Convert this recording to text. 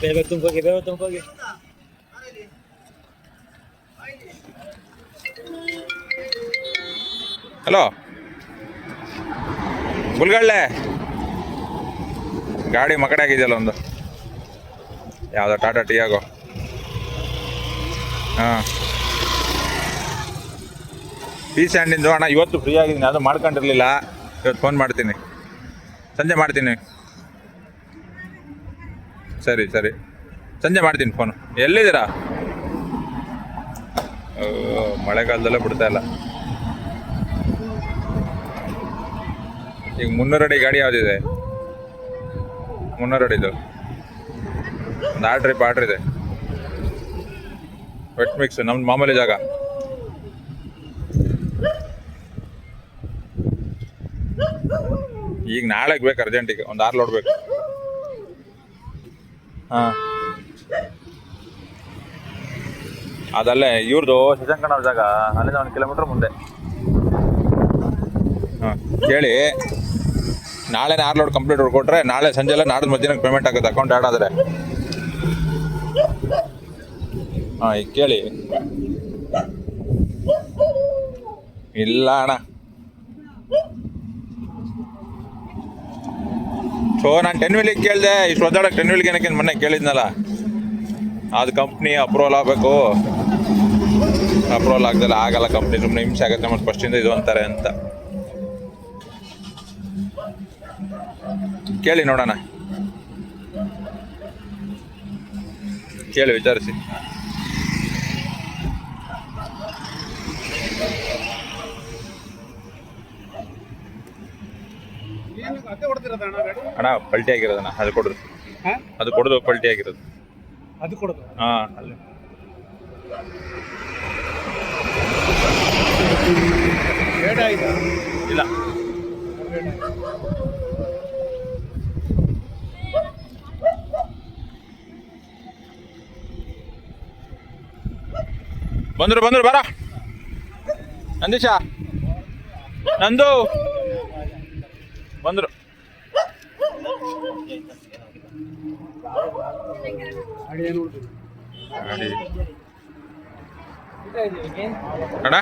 ಬೇಗ ತುಂಬೋಗಿ ಹಲೋ ಗುಲ್ಗಳ್ಳೆ ಗಾಡಿ ಮಕಡೆ ಆಗಿದೆಯಲ್ಲ ಒಂದು ಯಾವುದೋ ಟಾಟಾ ಟಿಯಾಗೋ. ಹಾಂ ಪೀ ಸ್ಯಾಂಡಿಂದು ಅಣ್ಣ ಇವತ್ತು ಫ್ರೀ ಆಗಿದ್ದೀನಿ, ಅದು ಮಾಡ್ಕೊಂಡಿರಲಿಲ್ಲ. ಇವತ್ತು ಫೋನ್ ಮಾಡ್ತೀನಿ, ಸಂಜೆ ಮಾಡ್ತೀನಿ. ಸರಿ ಸರಿ ಸಂಜೆ ಮಾಡ್ತೀನಿ ಫೋನು. ಎಲ್ಲಿದ್ದೀರಾ? ಮಳೆಗಾಲದಲ್ಲೇ ಬಿಡ್ತಾ ಇಲ್ಲ. ಈಗ 300 ಅಡಿ ಗಾಡಿ ಯಾವುದಿದೆ? 300 ಅಡಿದು ಒಂದು ಆರ್ಡ್ರ್ ಇದೆ. ವೆಟ್ ಮಿಕ್ಸ್ ನಮ್ಮ ಮಾಮೂಲಿ ಜಾಗ. ಈಗ ನಾಳೆಗೆ ಬೇಕು ಅರ್ಜೆಂಟಿಗೆ, ಒಂದು 6 ಲೋಡ್ ಬೇಕು. ಹಾಂ ಅದಲ್ಲೇ ಇವ್ರದ್ದು ಶಶಾಂಕನವ್ರ ಜಾಗ, ಅಲ್ಲಿಂದ 1 ಕಿಲೋಮೀಟ್ರ್ ಮುಂದೆ. ಹಾಂ ಕೇಳಿ, ನಾಳೆನೇ 6 ಲೋಡ್ ಕಂಪ್ಲೀಟ್ ಕೊಟ್ಟರೆ ನಾಳೆ ಸಂಜೆ ಎಲ್ಲ ನಾಡ್ದು ಮಧ್ಯಾಹ್ನಕ್ಕೆ ಪೇಮೆಂಟ್ ಆಗುತ್ತೆ, ಅಕೌಂಟ್ ಆ್ಯಡ್ ಆದರೆ. ಹಾಂ ಈಗ ಕೇಳಿ. ಇಲ್ಲ ಅಣ್ಣ, ಸೊ ನಾನು 10 ವೀಲಿಗೆ ಕೇಳಿದೆ. ಇಷ್ಟು ಒದ್ದಾಡಕ್ಕೆ 10 ವೀಲಿಗೆ ಏನಕ್ಕೆ ಮೊನ್ನೆ ಕೇಳಿದ್ನಲ್ಲ, ಅದು ಕಂಪ್ನಿ ಅಪ್ರೂವಲ್ ಆಗಬೇಕು. ಅಪ್ರೂವಲ್ ಆಗದಲ್ಲ ಆಗಲ್ಲ, ಕಂಪ್ನಿ ಸುಮ್ಮನೆ ಹಿಂಸೆ ಆಗುತ್ತೆ ಮತ್ತು ಫಸ್ಟಿಂದ ಇದು ಅಂತಾರೆ ಅಂತ ಕೇಳಿ ನೋಡೋಣ, ಕೇಳಿ ವಿಚಾರಿಸಿ. ಅಣ್ಣ ಪಲ್ಟಿ ಆಗಿರೋದಣ್ಣ, ಅದು ಕೊಡೋದು, ಅದು ಕೊಡೋದು ಪಲ್ಟಿ ಆಗಿರೋದು, ಅದು ಕೊಡೋದು. ಹಾಂ ಅಲ್ಲಿ ಇಲ್ಲ. ಬಂದ್ರು ಬರ ನಂದೀಶ, ನಂದು ಬಂದರು. ಅಣ್ಣ ಇಲ್ಲ ಅಣ್ಣ,